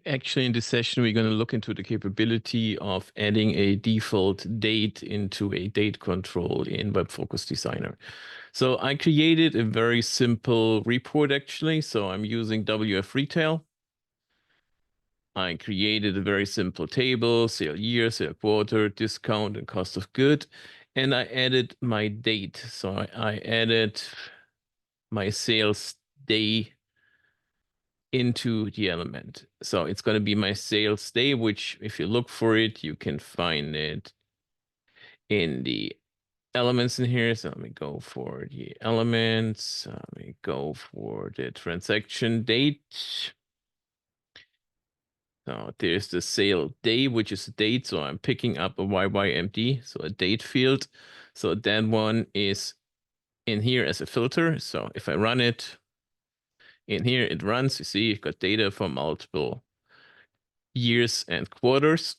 Actually, in this session, we're going to look into the capability of adding a default date into a date control in WebFOCUS Designer. So I created a very simple report, actually. So I'm using WF Retail. I created a very simple table, sale year, sale quarter, discount, and cost of good. And I added my date. So I added my sales day into the element. So it's going to be my sales day, which if you look for it, you can find it in the elements in here. So let me go for the elements. Let me go for the transaction date. So there's the sale day, which is a date. So I'm picking up a YYMD, so a date field. So that one is in here as a filter. So if I run it, in here it runs. You see, you've got data from multiple years and quarters.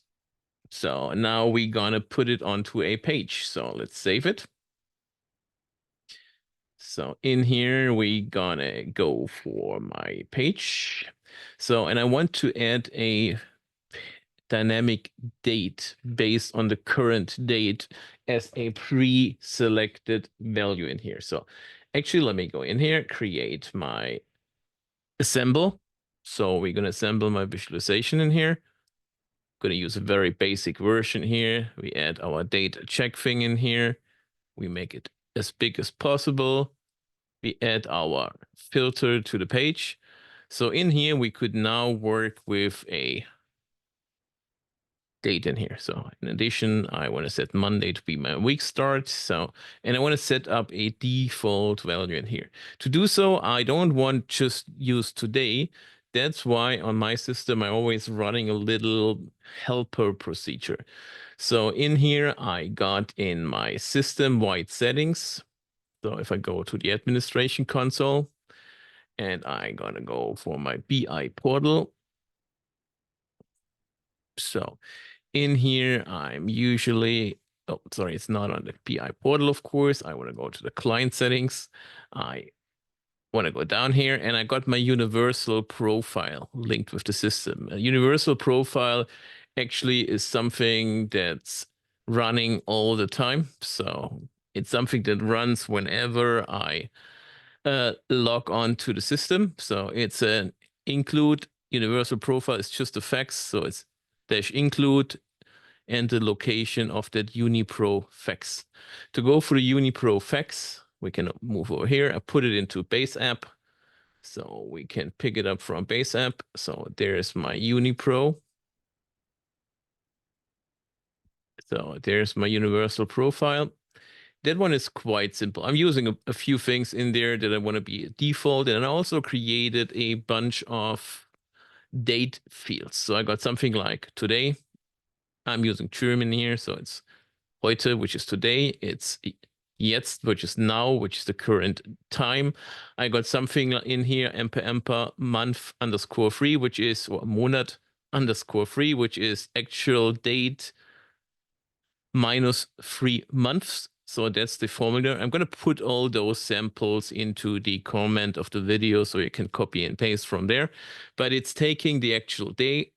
So now we're gonna put it onto a page. So let's save it. So in here, we're gonna go for my page. So, and I want to add a dynamic date based on the current date as a pre-selected value in here. So actually, let me go in here, create my assemble. So we're gonna assemble my visualization in here. Going to use a very basic version here. We add our data check thing in here. We make it as big as possible. We add our filter to the page. So in here, we could now work with a date in here. So in addition, I want to set Monday to be my week start. So, and I want to set up a default value in here. To do so, I don't want just use today. That's why on my system, I'm always running a little helper procedure. So in here, I got in my system-wide settings. So if I go to the administration console, and I'm gonna go for my BI portal. So in here, I'm usually, oh, sorry, it's not on the BI portal, of course. I want to go to the client settings. I want to go down here, and I got my universal profile linked with the system. A universal profile actually is something that's running all the time. So it's something that runs whenever I log on to the system. So it's an include universal profile. It's just a fax. So it's -include and the location of that UniPro fax. To go for the UniPro fax, we can move over here. I put it into base app. So we can pick it up from base app. So there's my UniPro. So there's my universal profile. That one is quite simple. I'm using a few things in there that I want to be a default. And I also created a bunch of date fields. So I got something like today. I'm using German here. So it's HEUTE, which is today. It's JETZT, which is now, which is the current time. I got something in here, month underscore free, which is, or Monat underscore free, which is actual date minus 3 months. So that's the formula. I'm going to put all those samples into the comment of the video so you can copy and paste from there. But it's taking the actual day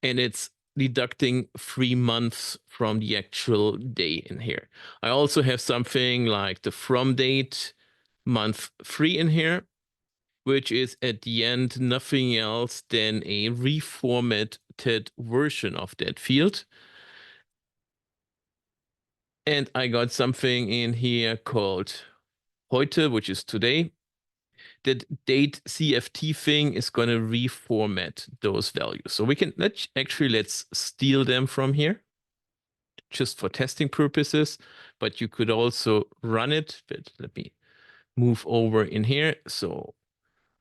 and it's deducting 3 months from the actual day in here. I also have something like the from date month 3 in here, which is at the end nothing else than a reformatted version of that field. And I got something in here called HEUTE, which is today. That DATECVT thing is going to reformat those values. So we can let's steal them from here just for testing purposes, but you could also run it. But let me move over in here. So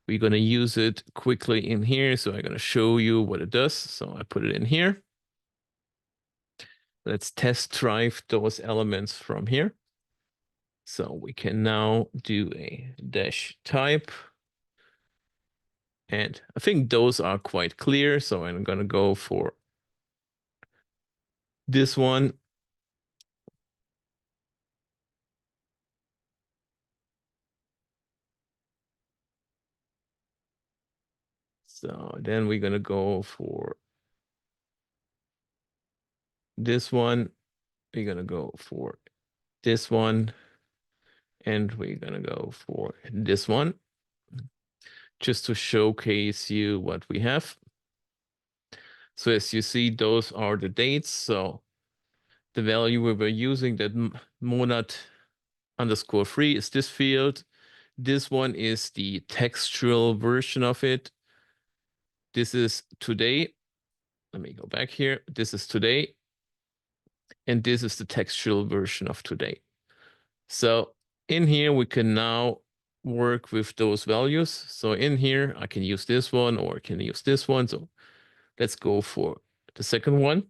we're going to use it quickly in here. So I'm going to show you what it does. So I put it in here. Let's test drive those elements from here. So we can now do a dash type. And I think those are quite clear. So I'm going to go for this one. So then we're going to go for this one. We're going to go for this one. And we're going to go for this one, just to showcase you what we have. So as you see, those are the dates. So the value we were using, that monad underscore free, is this field. This one is the textual version of it. This is today. Let me go back here. This is today. And this is the textual version of today. So in here, we can now work with those values. So in here, I can use this one or I can use this one. So let's go for the second one.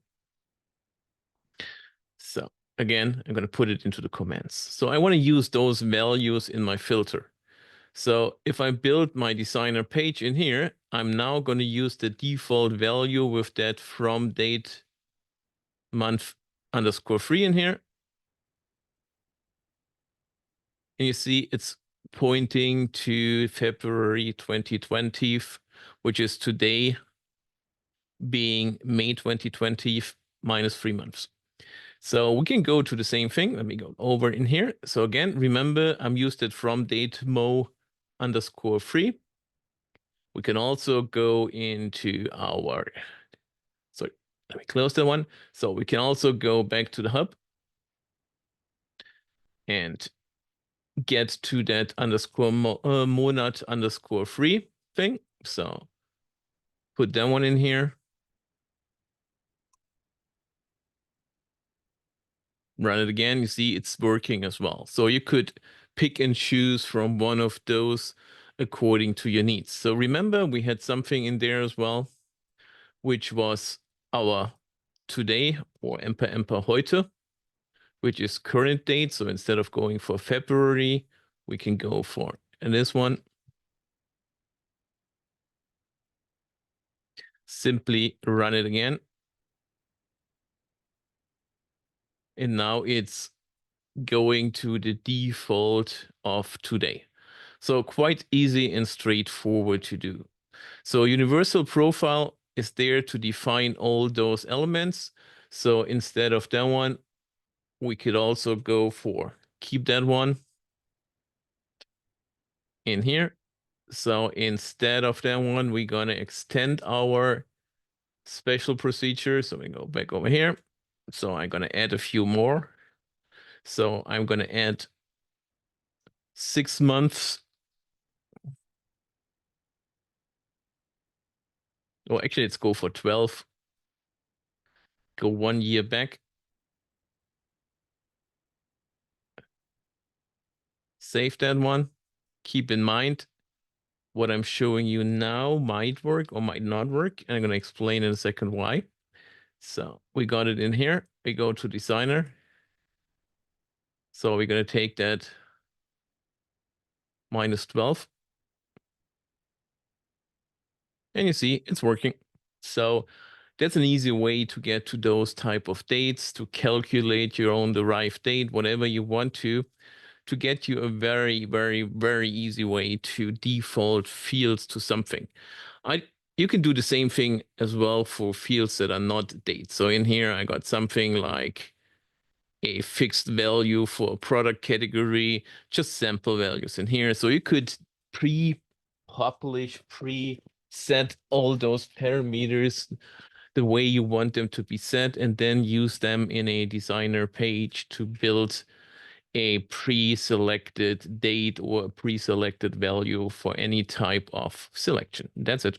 So again, I'm going to put it into the comments. So I want to use those values in my filter. So if I build my designer page in here, I'm now going to use the default value with that from date month underscore free in here. And you see it's pointing to February 2020, which is today, being May 2020 minus 3 months. So we can go to the same thing. Let me go over in here. So again, remember, I'm used it from DATEMO underscore free. We can also go into our, sorry, let me close that one. So we can also go back to the hub and get to that underscore monad underscore free thing. So put that one in here. Run it again. You see it's working as well. So you could pick and choose from one of those according to your needs. So remember, we had something in there as well, which was our today, or emper heute, which is current date. So instead of going for February, we can go for this one. Simply run it again. And now it's going to the default of today. So quite easy and straightforward to do. So universal profile is there to define all those elements. So instead of that one, we could also go for keep that one in here. So instead of that one, we're going to extend our special procedure. So we go back over here. So I'm going to add a few more. So I'm going to add 6 months. Oh, actually, let's go for 12. Go 1 year back. Save that one. Keep in mind, what I'm showing you now might work or might not work. And I'm going to explain in a second why. So we got it in here. We go to designer. So we're going to take that minus 12. And you see it's working. So that's an easy way to get to those type of dates, to calculate your own derived date, whatever you want to get you a very, very, very easy way to default fields to something. You can do the same thing as well for fields that are not dates. So in here, I got something like a fixed value for a product category, just sample values in here. So you could pre-publish, pre-set all those parameters the way you want them to be set, and then use them in a designer page to build a pre-selected date or a pre-selected value for any type of selection. That's it.